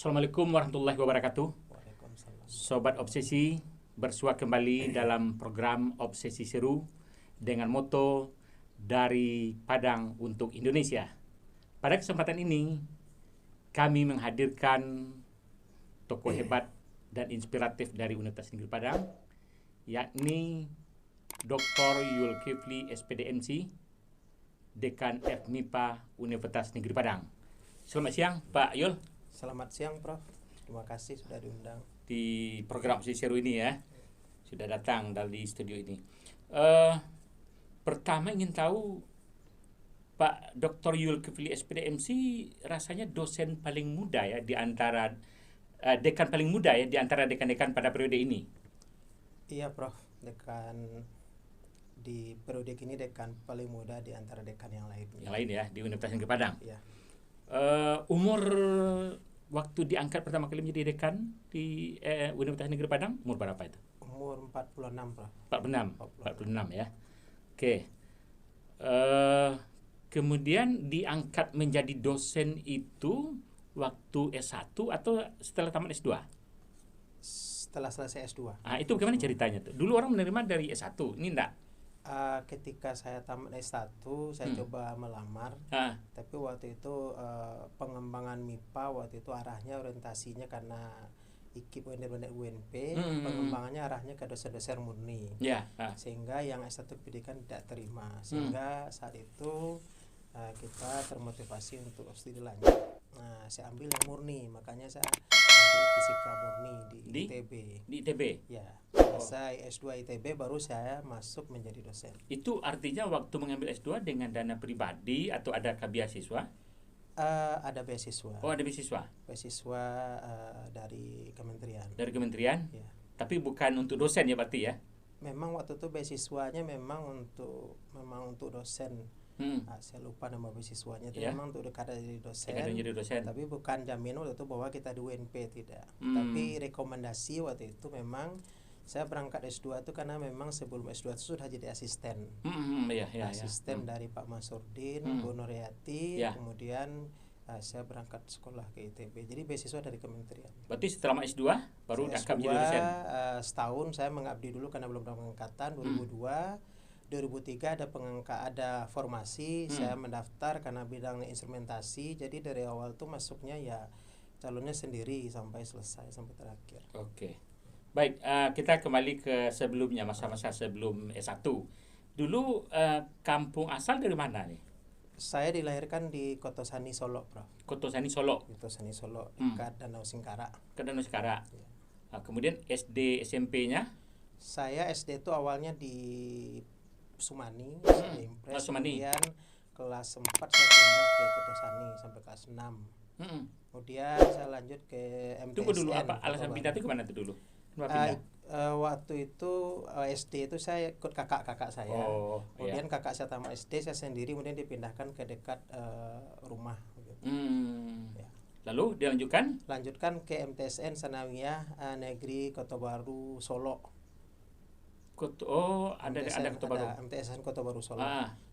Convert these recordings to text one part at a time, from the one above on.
Assalamualaikum warahmatullahi wabarakatuh. Waalaikumsalam. Sobat Obsesi, bersua kembali dalam program Obsesi Seru dengan moto dari Padang untuk Indonesia. Pada kesempatan ini, kami menghadirkan tokoh hebat dan inspiratif dari Universitas Negeri Padang, yakni Dr. Yulkifli SPDMC, Dekan FMIPA Universitas Negeri Padang. Selamat siang, Pak Yul. Selamat siang, Prof. Terima kasih sudah diundang Di program Obsesi Seru ini ya. Sudah datang dari studio ini. Pertama ingin tahu, Pak Dr. Yulkifli SPDMC rasanya dosen paling muda ya di antara dekan paling muda ya di antara dekan-dekan pada periode ini. Iya, Prof. Dekan di periode ini dekan paling muda di antara dekan yang lain. Yang lain ya di Universitas Negeri Padang. Iya. Umur waktu diangkat pertama kali menjadi dekan di Universitas Negeri Padang, umur berapa itu? Umur 46, Prof. 46 ya. Oke. Kemudian diangkat menjadi dosen itu waktu S1 atau setelah tamat S2? Setelah selesai S2. Itu bagaimana ceritanya tuh? Dulu orang menerima dari S1, ini enggak? Ketika saya tamat S1, saya coba melamar. Tapi waktu itu pengembangan MIPA waktu itu arahnya orientasinya karena IKIP benar-benar UNP, pengembangannya arahnya ke dosen-dosen murni. Sehingga yang S1 pendidikan tidak terima. Sehingga saat itu kita termotivasi untuk studi lanjut. Nah, saya ambil yang murni, makanya saya ambil fisika murni di ITB. Di ITB? Ya. Selesai S2 ITB baru saya masuk menjadi dosen. Itu artinya waktu mengambil S2 dengan dana pribadi atau adakah beasiswa? Ada beasiswa. Oh, ada beasiswa. Beasiswa dari kementerian. Dari kementerian? Ya. Tapi bukan untuk dosen ya berarti ya? Memang waktu itu beasiswanya memang untuk dosen. Saya lupa nama beasiswanya itu memang untuk dekada jadi dosen. Tapi bukan jaminan waktu itu bahwa kita di UNP, tidak. Tapi rekomendasi waktu itu memang saya berangkat S2 itu karena memang sebelum S2 itu sudah jadi asisten. Asisten dari Pak Masurdin, Bu Nuryati, kemudian saya berangkat sekolah ke ITB. Jadi beasiswa dari kementerian. Berarti setelah S2 baru diangkat menjadi dosen? Setahun saya mengabdi dulu karena belum ada pengangkatan. 2003 ada formasi, saya mendaftar karena bidangnya instrumentasi. Jadi dari awal tuh masuknya ya calonnya sendiri sampai selesai, sampai terakhir. Oke. Baik, kita kembali ke sebelumnya, masa-masa sebelum S1. Dulu kampung asal dari mana nih? Saya dilahirkan di Kotosani, Solo, Prof. Kotosani, Solo. Kotosani, Solo, dekat Danau Singkara. Ke Danau Singkara. Ya. Kemudian SD, SMP-nya? Saya SD itu awalnya di Sumani, Impres. Kemudian kelas 4 saya pindah ke Kotosani sampai kelas 6. Kemudian saya lanjut ke MTSN. Tunggu dulu, apa alasan pindah itu kemana tuh dulu? Waktu itu SD itu saya ikut kakak saya. Kemudian kakak saya tamat SD, saya sendiri kemudian dipindahkan ke dekat rumah. Ya. Lalu dilanjutkan? Lanjutkan ke MTSN Sanawiyah Negeri Kota Baru, Solo. Ada Kota Baru. MTSN Kota Baru, Solo.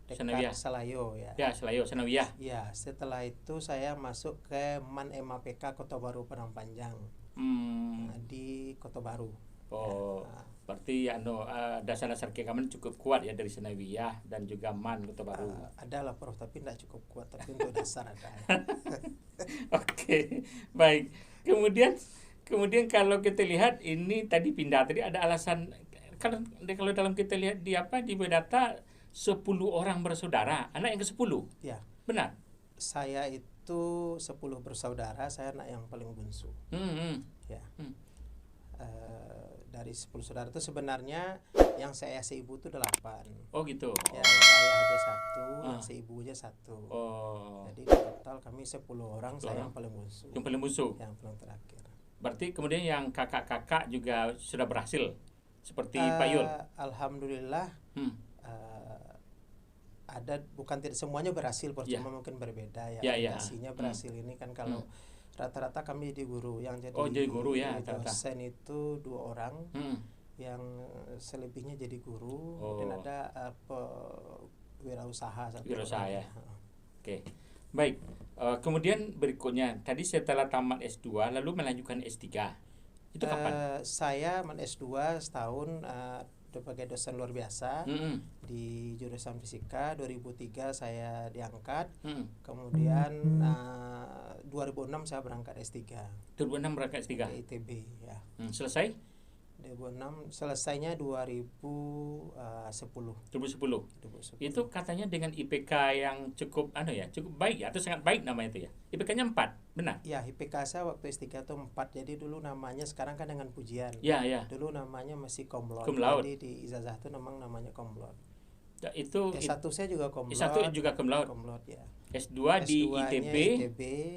Dekat Selayo ya. Ya, Selayo, Sanawiyah. Ya, setelah itu saya masuk ke MAN MAPK Kota Baru Padang Panjang. Di Kota Baru. Berarti dasar-dasar keagamaan cukup kuat ya dari Sanawiyah dan juga MAN Kota Baru. Ada lah, Prof, tapi tidak cukup kuat, tapi untuk dasar ada. Oke, baik. Kemudian kalau kita lihat ini tadi pindah, tadi ada alasan kalau dalam kita lihat di biodata 10 orang bersaudara, anak yang ke-10. Ya. Benar. Saya itu 10 bersaudara, saya anak yang paling bungsu. Ya. Dari 10 saudara itu sebenarnya yang saya seibu itu 8. Oh gitu. Ya, saya aja 1, yang seibu aja 1. Jadi total kami 10 orang, saya yang paling bungsu. Yang paling bungsu. Yang paling terakhir. Berarti kemudian yang kakak-kakak juga sudah berhasil seperti Pak Yul. Alhamdulillah. Ada, bukan tidak semuanya berhasil, cuma mungkin berbeda ya. Orientasinya berhasil ini kan kalau rata-rata kami jadi guru, yang jadi guru ya, dosen itu 2 orang, yang selebihnya jadi guru, dan ada wirausaha ya. Oke, baik. Kemudian berikutnya, tadi setelah tamat S2 lalu melanjutkan S3. Itu kapan? Saya S2 setahun sebagai dosen luar biasa di jurusan fisika. 2003 saya diangkat. Kemudian 2006 saya berangkat S3. 2006 berangkat S3 ke ITB ya. Selesai? 2006 selesainya 2010. Itu katanya dengan IPK yang cukup cukup baik atau sangat baik namanya itu ya. IPK-nya 4, benar? Ya, IPK saya waktu S3 itu 4. Jadi dulu namanya, sekarang kan dengan pujian. Ya, ya. Dulu namanya masih cum laude. Jadi di ijazah itu namanya cum laude. Ya, itu S1 saya juga cum laude. S1 juga cum laude. Cum laude ya. S2 di ITB,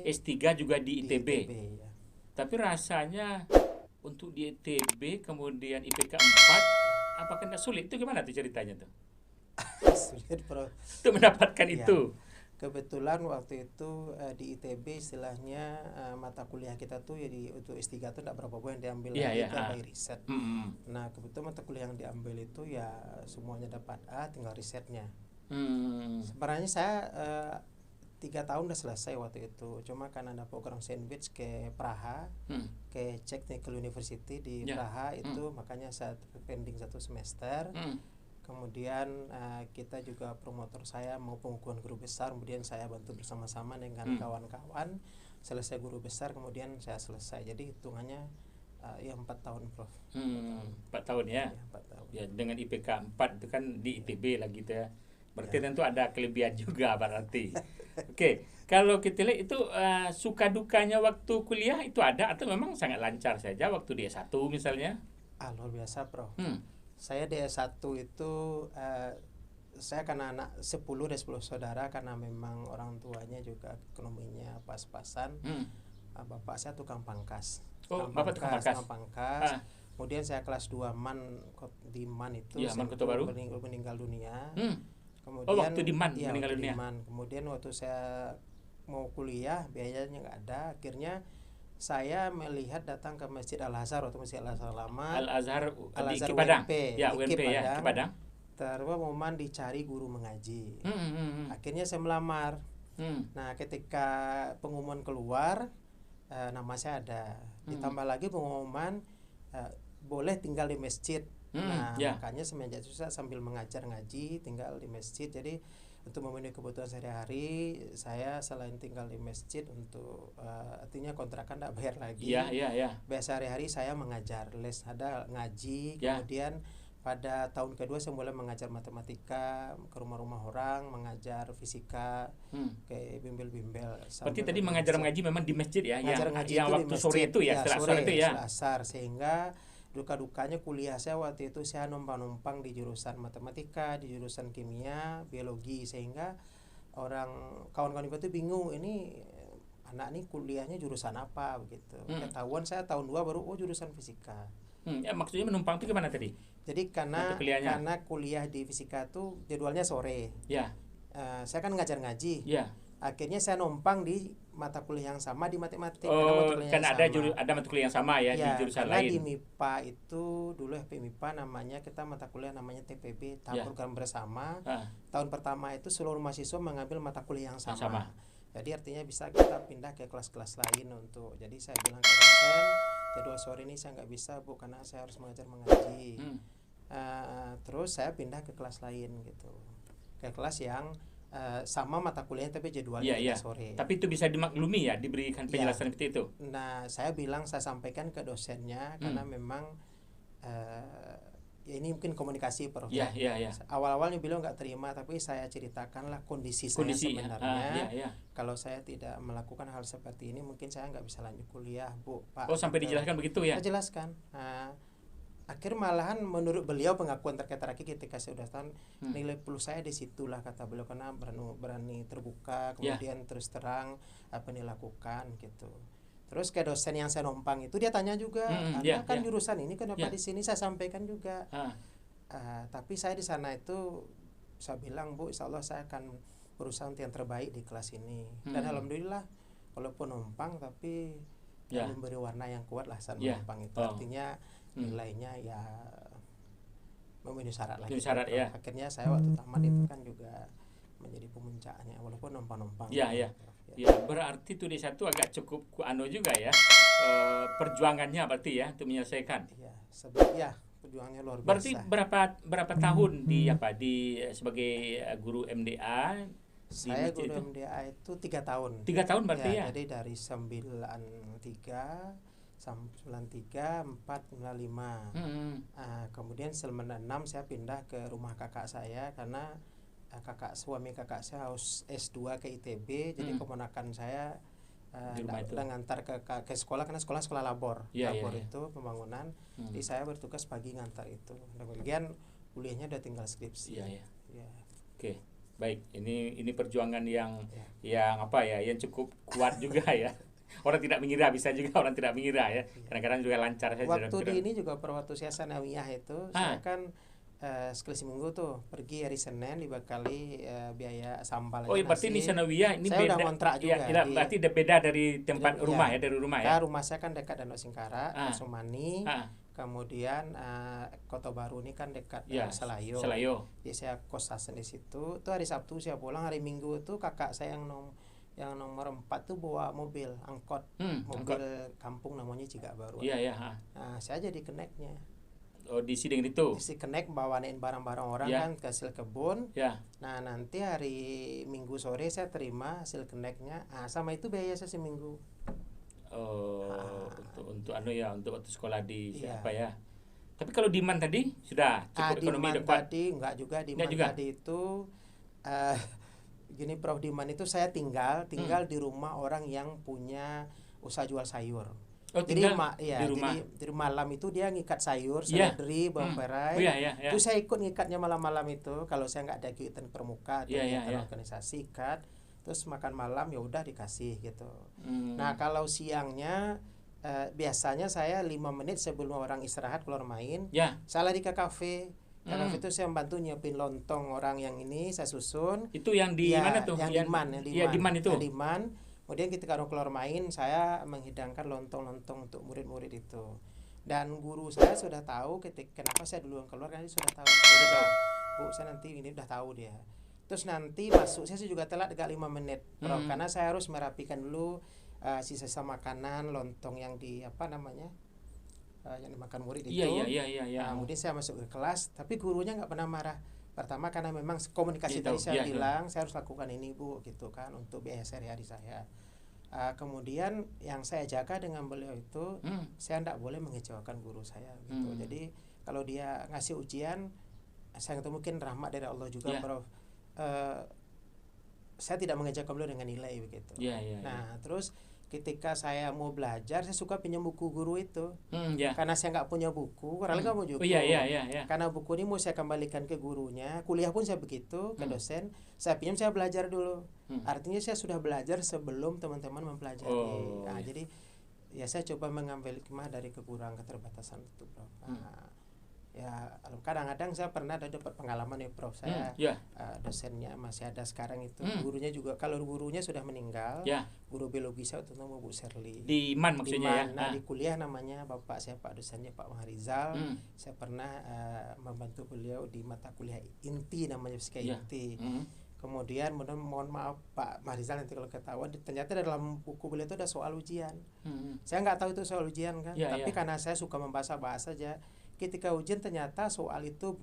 S3 juga di ITB. Ya. Tapi rasanya untuk di ITB kemudian IPK 4 apakah tidak sulit? Itu gimana tuh ceritanya tuh? Sulit, bro. Untuk mendapatkan ya. itu. Kebetulan waktu itu di ITB istilahnya mata kuliah kita tuh jadi untuk S3 tuh tidak berapa poin diambil lagi kan by riset. Nah, kebetulan mata kuliah yang diambil itu ya semuanya dapat A, tinggal risetnya. Sebenarnya saya 3 tahun udah selesai waktu itu, cuma kan ada program sandwich ke Praha, ke Czech Technical University di Praha itu, makanya saya pending 1 semester. Kemudian kita juga promotor saya mau pengukuhan guru besar, kemudian saya bantu bersama-sama dengan kawan-kawan selesai guru besar, kemudian saya selesai. Jadi hitungannya ya 4 tahun, Prof. 4 tahun ya. 4 tahun. Ya, dengan IPK 4 itu kan di ITB lagi gitu ya. Berarti tentu ada kelebihan juga berarti. Oke, kalau kita lihat itu suka dukanya waktu kuliah itu ada atau memang sangat lancar saja waktu di S1 misalnya? Luar biasa, Bro. Saya di S1 itu saya karena anak 10 dari 10 saudara, karena memang orang tuanya juga ekonominya pas-pasan. Bapak saya tukang pangkas. Bapak tukang pangkas. Kemudian saya kelas 2 di MAN itu, MAN Kota Baru, meninggal dunia. Kemudian waktu di MAN meninggal dunia. Kemudian waktu saya mau kuliah biayanya nggak ada, akhirnya saya melihat datang ke Masjid Al-Azhar, waktu Masjid Al-Azhar lama. Al-Azhar di UNP, Padang. Ya, UNP ya, di Padang. Terus momen dicari guru mengaji. Akhirnya saya melamar. Nah, ketika pengumuman keluar, nama saya ada. Ditambah lagi pengumuman boleh tinggal di masjid. Makanya semenjak itu saya sambil mengajar ngaji, tinggal di masjid. Jadi untuk memenuhi kebutuhan sehari-hari, saya selain tinggal di masjid untuk artinya kontrakan tidak bayar lagi. Biasa hari-hari saya mengajar, les ada ngaji. Kemudian pada tahun kedua saya mulai mengajar matematika ke rumah-rumah orang, mengajar fisika ke bimbel-bimbel. Berarti tadi mengajar ngaji memang di masjid ya, yang waktu sore itu ya, setelah sore itu ya. Asar, sehingga duka-dukanya kuliah saya waktu itu saya numpang-numpang di jurusan matematika, di jurusan kimia, biologi, sehingga kawan-kawan itu bingung, ini anak nih kuliahnya jurusan apa begitu. Ketahuan saya tahun 2 baru jurusan fisika. Maksudnya menumpang itu gimana tadi? Jadi karena kuliah di fisika itu jadwalnya sore. Saya kan ngajar ngaji. Akhirnya saya numpang di mata kuliah yang sama di matematik. Karena ada mata kuliah yang sama ya di jurusan lain. Karena di MIPA itu dulu FPMIPA namanya, kita mata kuliah namanya TPB, tahap program bersama. Tahun pertama itu seluruh mahasiswa mengambil mata kuliah yang sama. Jadi artinya bisa kita pindah ke kelas-kelas lain untuk. Jadi saya bilang ke dosen, jadwal sore ini saya nggak bisa, Bu, karena saya harus mengajar mengaji. Terus saya pindah ke kelas lain gitu, ke kelas yang sama mata kuliahnya tapi jadwalnya sore. Tapi itu bisa dimaklumi ya, diberikan penjelasan seperti itu. Nah, saya sampaikan ke dosennya karena memang ya ini mungkin komunikasi, Prof. Awal-awalnya beliau nggak terima, tapi saya ceritakanlah kondisi saya sebenarnya. Kalau saya tidak melakukan hal seperti ini, mungkin saya nggak bisa lanjut kuliah, Bu, Pak. Sampai dijelaskan begitu ya? Saya jelaskan. Akhir malahan menurut beliau pengakuan terkait lagi ketika saya sudah tahu nilai plus saya di situlah, kata beliau, karena berani terbuka, kemudian terus terang apa yang dilakukan gitu. Terus ke dosen yang saya numpang itu dia tanya juga, Anda kan jurusan ini kenapa di sini, saya sampaikan juga. Tapi saya di sana itu saya bilang, Bu, insya Allah saya akan berusaha untuk yang terbaik di kelas ini. Dan alhamdulillah walaupun numpang tapi memberi warna yang kuat lah saat numpang itu. Artinya nilainya ya memenuhi syarat lagi. Akhirnya saya waktu tamat itu kan juga menjadi pemuncaknya walaupun numpang-numpang. Ya, berarti tuh D1 agak cukup juga ya. Perjuangannya berarti ya untuk menyelesaikan. Ya, perjuangannya luar biasa. Berarti berapa tahun di sebagai guru MDA? Saya guru MDA itu 3 tahun. 3 tahun berarti ya? Jadi dari 93 sampai 94, 95. Kemudian 96 saya pindah ke rumah kakak saya karena suami kakak saya harus S2 ke ITB, jadi keponakan saya udah ngantar ke sekolah karena sekolah labor. Labor itu pembangunan. Jadi saya bertugas pagi ngantar itu. Kemudian kuliahnya udah tinggal skripsi. Oke. Baik, ini perjuangan yang yang cukup kuat juga ya. Orang tidak mengira, bisa juga orang tidak mengira ya. Kadang-kadang juga lancar saja. Waktu di ini juga waktu saya sanawiyah itu, saya kan sekali seminggu tuh pergi hari Senin dibekali biaya sambal. Oh, berarti ini sanawiyah ini saya beda. Udah kontrak juga. Berarti beda dari tempat rumah ya, dari rumah ya. Rumah saya kan dekat Danau Singkara, Sumani. Kemudian Kota Baru ini kan dekat Selayo. Jadi saya kosan di situ. Itu hari Sabtu saya pulang, hari Minggu itu kakak saya yang nomor 4 tuh bawa mobil angkot, mobil kampung namanya Cigabaru. Nah, saya jadi keneknya. Oh, di sidang itu. Si kenek bawain barang-barang orang kan ke hasil kebun. Nah, nanti hari Minggu sore saya terima hasil keneknya. Sama itu biaya saya seminggu. Untuk waktu sekolah di siapa ya. Tapi kalau Diman tadi sudah cukup ekonomi dekat. Tadi enggak juga Diman tadi itu gini Prof, Diman itu saya tinggal di rumah orang yang punya usaha jual sayur. Jadi di malam itu dia ngikat sayur, seledri, bawang perai. Itu saya ikut ngikatnya malam-malam itu. Kalau saya nggak ada kegiatan permuka atau organisasi ikat, terus makan malam ya udah dikasih gitu. Nah kalau siangnya biasanya saya 5 menit sebelum orang istirahat keluar main, saya lari ke kafe. Karena itu saya membantu nyiapin lontong orang yang ini saya susun. Itu yang di mana tuh? Yang Diman itu. Diman. Kemudian ketika orang keluar main, saya menghidangkan lontong-lontong untuk murid-murid itu. Dan guru saya sudah tahu kenapa saya duluan keluar, karena dia sudah tahu. Bu, saya nanti ini udah tahu dia. Terus nanti masuk saya juga telat dekat 5 menit, Prof, karena saya harus merapikan dulu sisa-sisa makanan lontong yang yang dimakan murid itu. Kemudian saya masuk ke kelas, tapi gurunya nggak pernah marah. Pertama karena memang komunikasi tadi saya bilang saya harus lakukan ini Bu gitu kan untuk biaya sehari-hari saya. Kemudian yang saya jaga dengan beliau itu saya tidak boleh mengecewakan guru saya gitu. Jadi kalau dia ngasih ujian, saya itu mungkin rahmat dari Allah juga Prof. Saya tidak mengecewakan beliau dengan nilai begitu. Nah terus ketika saya mau belajar, saya suka pinjam buku guru itu. Karena saya nggak punya buku, karena nggak mau juga. Karena buku ini mau saya kembalikan ke gurunya. Kuliah pun saya begitu ke dosen. Saya pinjam, saya belajar dulu. Artinya saya sudah belajar sebelum teman-teman mempelajari. Nah, jadi ya saya coba mengambil hikmah dari kekurangan keterbatasan itu, Prof. Ya kadang-kadang saya pernah dapat pengalaman ya Prof, saya dosennya masih ada sekarang itu, gurunya juga, kalau gurunya sudah meninggal, guru biologi saya itu nama Bu Serli di Man maksudnya. Di kuliah namanya bapak saya Pak dosennya Pak Maharizal. Saya pernah membantu beliau di mata kuliah inti namanya fisika inti. Kemudian mohon maaf Pak Maharizal nanti kalau ketahuan, ternyata dalam buku beliau itu ada soal ujian. Saya nggak tahu itu soal ujian kan, tapi karena saya suka membaca bahasa aja, ketika ujian ternyata soal itu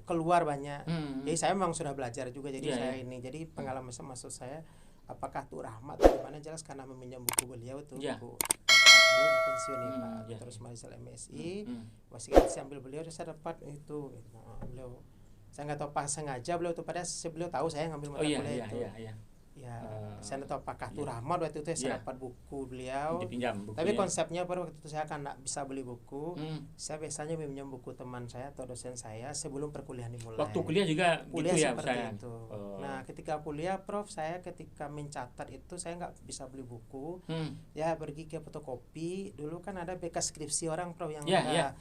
keluar banyak. Jadi saya memang sudah belajar juga, jadi saya ini, jadi pengalaman maksud saya apakah itu rahmat atau gimana, jelas karena meminjam buku beliau itu, buku beliau pensiun nih Pak, terus Marisal MSI, masih saya ambil beliau, saya dapat itu. Beliau, saya nggak tahu pas sengaja beliau tuh, padahal beliau tahu saya ngambil mata kuliah itu. Saya tahu apakah itu rahmat waktu itu saya dapat buku beliau. Tapi konsepnya pada waktu itu saya kan nggak bisa beli buku. Saya biasanya meminjam buku teman saya atau dosen saya sebelum perkuliahan dimulai. Waktu kuliah juga kuliah gitu seperti itu. Nah ketika kuliah Prof, saya ketika mencatat itu saya nggak bisa beli buku. Ya pergi ke fotokopi. Dulu kan ada bekas skripsi orang Prof yang udah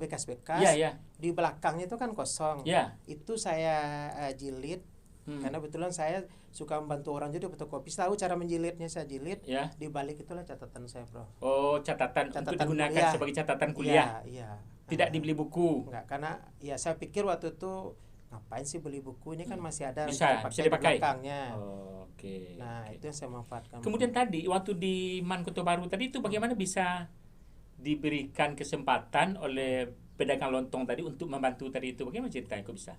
bekas-bekas. Di belakangnya itu kan kosong. Itu saya jilid. Karena betulan saya suka membantu orang jadi fotokopi, tahu cara menjilidnya, saya jilid. Di balik itulah catatan saya Prof. Catatan untuk digunakan sebagai catatan kuliah. Tidak dibeli buku. Enggak, karena ya saya pikir waktu itu ngapain sih beli buku, ini kan masih ada bisa dipakai di belakangnya. Nah, Okay. itu yang saya manfaatkan. Kemudian tadi waktu di Man Kota Baru tadi itu bagaimana bisa diberikan kesempatan oleh pedagang lontong tadi untuk membantu tadi itu, bagaimana ceritanya kok bisa?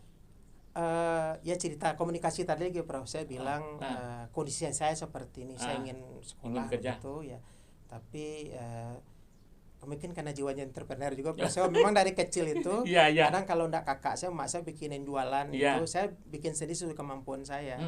Ya cerita komunikasi tadi gitu, Prof. Saya bilang kondisi saya seperti ini, saya ingin sekolah gitu ya, tapi mungkin karena jiwanya entrepreneur juga, saya memang dari kecil itu kadang kalau enggak kakak saya, mak saya bikinin jualan itu, saya bikin sendiri sesuai kemampuan saya.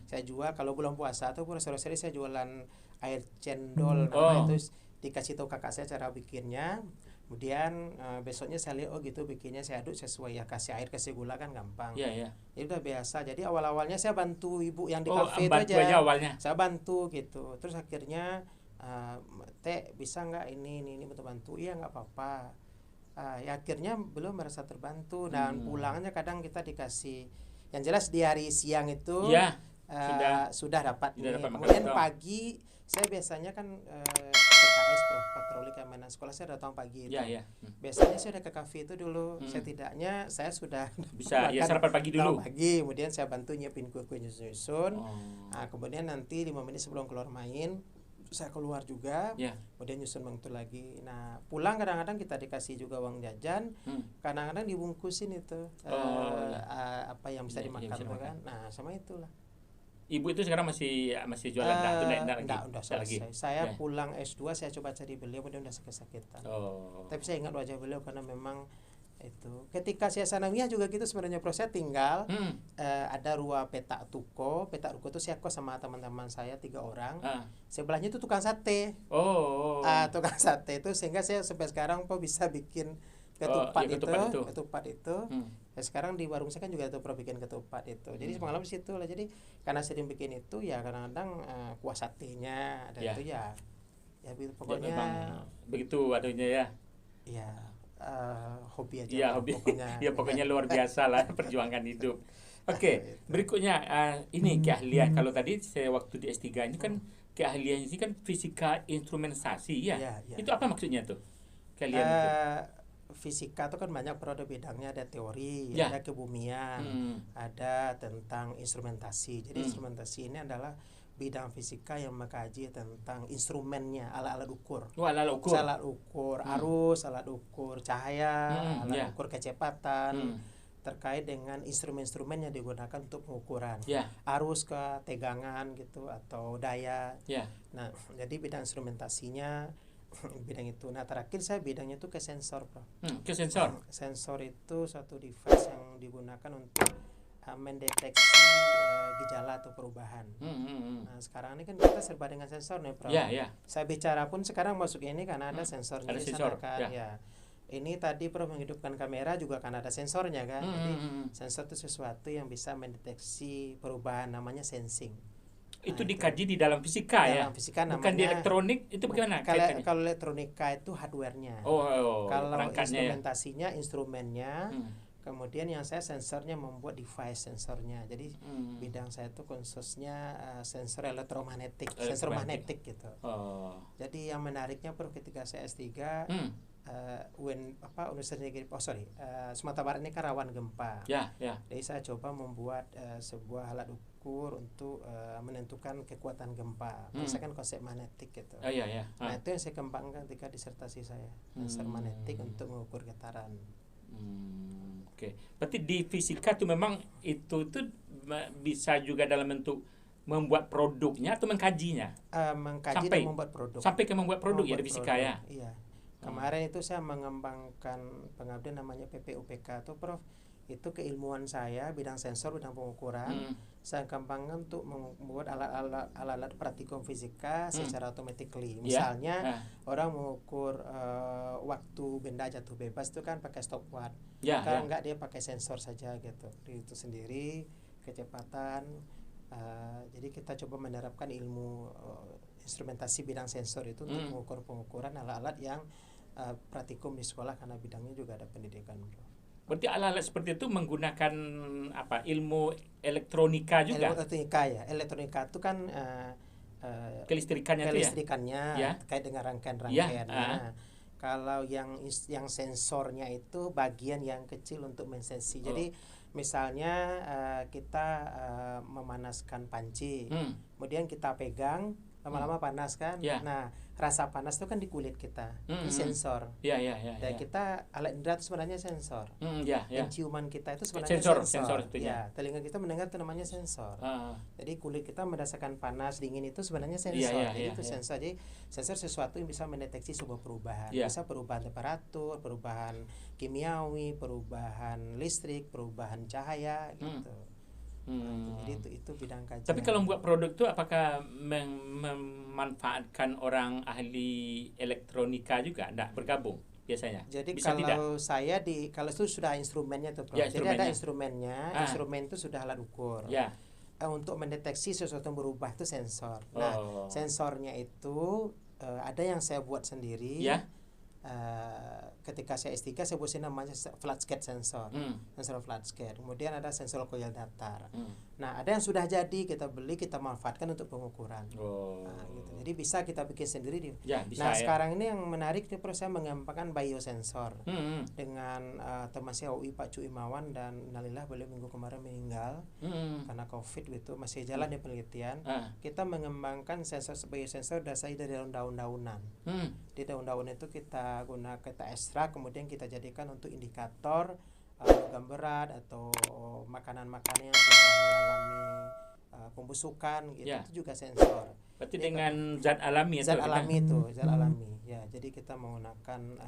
Saya jual kalau bulan puasa atau sore-sore saya jualan air cendol itu, dikasih tahu kakak saya cara bikinnya. Kemudian besoknya saya lihat, oh gitu bikinnya, saya aduk sesuai ya, kasih air kasih gula kan gampang. Jadi udah biasa. Jadi awalnya saya bantu ibu yang di kafe itu aja awalnya. Saya bantu gitu. Terus akhirnya Teh bisa nggak ini bantu, iya nggak apa-apa. Ya akhirnya belum merasa terbantu, dan pulangnya kadang kita dikasih, yang jelas di hari siang itu sudah dapat. Kemudian pagi saya biasanya kan PKS, patroli keamanan sekolah, saya datang pagi itu. Biasanya saya udah ke kafe itu dulu, setidaknya saya sudah bisa sarapan pagi dulu. Kemudian saya bantu nyiapin kue nyusun. Kemudian nanti 5 menit sebelum keluar main saya keluar juga, kemudian nyusun mantul lagi. Nah pulang kadang-kadang kita dikasih juga uang jajan, kadang-kadang dibungkusin itu apa yang bisa dimakan kan. Nah sama itulah. Ibu itu sekarang masih jualan udah selesai. Saya pulang S2 saya coba cari beliau, kemudian udah kesakitan. Tapi saya ingat wajah beliau karena memang itu ketika saya sanawiyah juga gitu sebenarnya, proses tinggal ada ruang petak ruko itu saya kos sama teman-teman saya 3 orang. Sebelahnya itu tukang sate. Tukang sate itu, sehingga saya sampai sekarang bisa bikin ketupat itu. Ya, sekarang di warung saya kan juga pernah bikin ketupat itu. Jadi pengalaman di situ lah. Jadi karena sering bikin itu ya, kadang-kadang kuah satenya ada itu ya pokoknya begitu adanya ya. Iya. Hobi aja. Ya hobi. Pokoknya luar biasa lah perjuangan hidup. Oke, berikutnya ini keahlian. Kalau tadi saya waktu di S3 ini kan keahlian ini kan fisika instrumentasi ya. Itu apa maksudnya tuh? Keahlian itu. Fisika itu kan banyak produk bidangnya, ada teori, ada kebumian, ada tentang instrumentasi. Jadi instrumentasi ini adalah bidang fisika yang mengkaji tentang instrumennya, alat-alat ukur. Alat ukur arus, alat ukur cahaya, alat ukur kecepatan, terkait dengan instrumen-instrumen yang digunakan untuk pengukuran arus, ketegangan gitu atau daya. Nah, jadi bidang instrumentasinya bidang itu. Nah, terakhir saya bidangnya itu ke sensor, Bro. Ke sensor. Sensor itu suatu device yang digunakan untuk mendeteksi gejala atau perubahan. Nah, sekarang ini kan kita serba dengan sensor nih, Prof. Saya bicara pun sekarang masuk ini karena ada sensornya di sana kan. Ini tadi Prof menghidupkan kamera juga kan ada sensornya kan. Jadi sensor itu sesuatu yang bisa mendeteksi perubahan, namanya sensing. Itu dikaji di dalam fisika dalam fisika namanya, bukan di elektronik. Itu bagaimana? Kalau elektronika itu hardware-nya. Kalau instrumentasinya instrumennya. Kemudian yang saya sensornya membuat device sensornya. Jadi bidang saya itu khususnya sensor elektromagnetik, sensor magnetik gitu. Jadi yang menariknya ketika saya S3 Universitas Negeri Sumatera Barat ini kan rawan gempa. Jadi saya coba membuat sebuah alat ukur untuk menentukan kekuatan gempa. Misalkan konsep magnetik gitu. Nah, itu yang saya kembangkan ketika disertasi saya, sensor magnetik untuk mengukur getaran. Oke. Berarti di fisika itu memang itu bisa juga dalam bentuk membuat produknya atau mengkajinya? Mengkaji dan membuat produk. Sampai ke membuat produk ya di fisika ya. Iya. Kemarin itu saya mengembangkan pengabdian namanya PPUPK itu, Prof. Itu keilmuan saya bidang sensor, bidang pengukuran. Saya kembangkan untuk membuat alat-alat praktikum fisika secara automatically. Misalnya orang mengukur waktu benda jatuh bebas itu kan pakai stopwatch. Kalau enggak dia pakai sensor saja gitu. Itu sendiri kecepatan. Jadi kita coba menerapkan ilmu instrumentasi bidang sensor itu untuk mengukur pengukuran alat-alat yang praktikum di sekolah, karena bidangnya juga ada pendidikan. Berarti alat-alat seperti itu menggunakan ilmu elektronika juga? Elektronika itu kan kelistrikannya terkait dengan rangkaian-rangkaiannya. Kalau yang sensornya itu bagian yang kecil untuk mensensi. Jadi Misalnya kita memanaskan panci, kemudian kita pegang, lama-lama panas kan. Nah, rasa panas itu kan di kulit kita, ini sensor. Dan kita alat indera itu sebenarnya sensor. Dan ciuman kita itu sebenarnya sensor. Telinga kita mendengar itu namanya sensor. Jadi kulit kita merasakan panas, dingin itu sebenarnya sensor. Jadi itu sensor. Jadi sensor sesuatu yang bisa mendeteksi sebuah perubahan. Bisa perubahan temperatur, perubahan kimiawi, perubahan listrik, perubahan cahaya gitu. Jadi itu bidang kajian. Tapi kalau membuat produk itu apakah memanfaatkan orang ahli elektronika juga? Enggak bergabung biasanya? Jadi bisa kalau tidak? Kalau itu sudah instrumennya tuh, Prof. Jadi ada instrumennya. Instrumen itu sudah alat ukur. Untuk mendeteksi sesuatu yang berubah itu sensor. Nah, sensornya itu ada yang saya buat sendiri. Ketika saya S3 saya buat namanya flat skate sensor, sensor flat skate. Kemudian ada sensor coil datar. Nah, ada yang sudah jadi kita beli, kita manfaatkan untuk pengukuran. Nah, gitu. Jadi bisa kita bikin sendiri. Bisa, sekarang ini yang menarik nih, Prof, saya mengembangkan biosensor dengan teman saya UI Pak Cu Imawan, dan innalillah beliau minggu kemarin meninggal karena COVID gitu, masih jalan di penelitian. Kita mengembangkan biosensor dasar dari daun-daunan. Di daun-daunan itu kita ekstrak, kemudian kita jadikan untuk indikator logam berat atau makanan-makanan yang sudah mengalami pembusukan gitu. Itu juga sensor. Berarti dengan zat alami zat alami. Ya, jadi kita menggunakan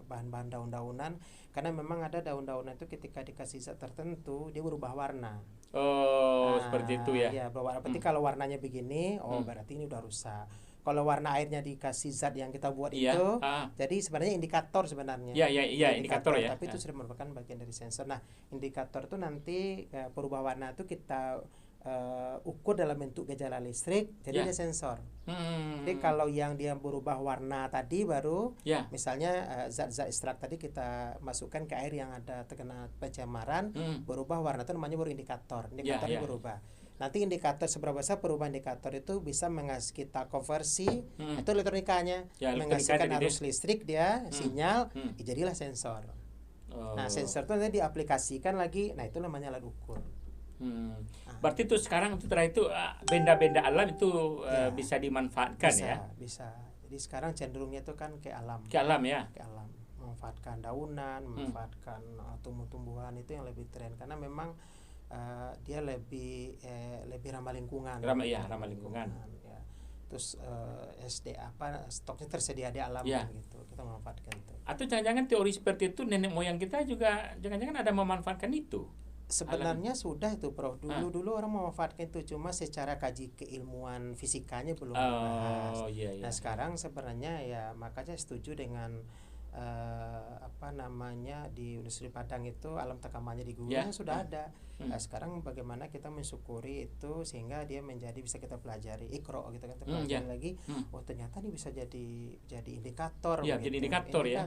bahan-bahan daun-daunan, karena memang ada daun-daunan itu ketika dikasih zat tertentu dia berubah warna. Seperti itu ya. Ya, berubah. Berarti kalau warnanya begini, berarti ini udah rusak. Kalau warna airnya dikasih zat yang kita buat itu, jadi sebenarnya indikator sebenarnya. Indikator ya. Tapi itu sudah merupakan bagian dari sensor. Nah, indikator itu nanti perubah warna itu kita ukur dalam bentuk gejala listrik, jadi ada sensor. Jadi kalau yang dia berubah warna tadi baru, misalnya zat-zat ekstrak tadi kita masukkan ke air yang ada terkena pencemaran, berubah warna itu namanya baru indikator. Indikatornya berubah. Nanti indikator seberapa besar perubahan indikator itu bisa kita konversi itu elektronikanya, menghasilkan arus listrik dia sinyal, jadilah sensor. Nah, sensor itu nanti diaplikasikan lagi, nah itu namanya alat ukur. Berarti itu sekarang itu benda-benda alam itu bisa dimanfaatkan bisa. Jadi sekarang cenderungnya itu kan ke alam. Ke alam ya. Ke alam, memanfaatkan daunan, memanfaatkan tumbuh-tumbuhan, itu yang lebih tren karena memang dia lebih ramah lingkungan. Ramah lingkungan. Ya. Terus stoknya tersedia di alam gitu. Kita memanfaatkan itu. Atau jangan-jangan teori seperti itu nenek moyang kita juga jangan-jangan ada memanfaatkan itu. Sebenarnya sudah itu, Prof. Dulu orang memanfaatkan itu, cuma secara kaji keilmuan fisikanya belum dibahas. Nah, sekarang sebenarnya ya makanya setuju dengan di Universitas Padang itu alam tekamannya di gunung sudah ada. Nah, sekarang bagaimana kita mensyukuri itu sehingga dia bisa kita pelajari ikro gitu kan, pelajari lagi. Ternyata ini bisa jadi indikator. Jadi indikator ya.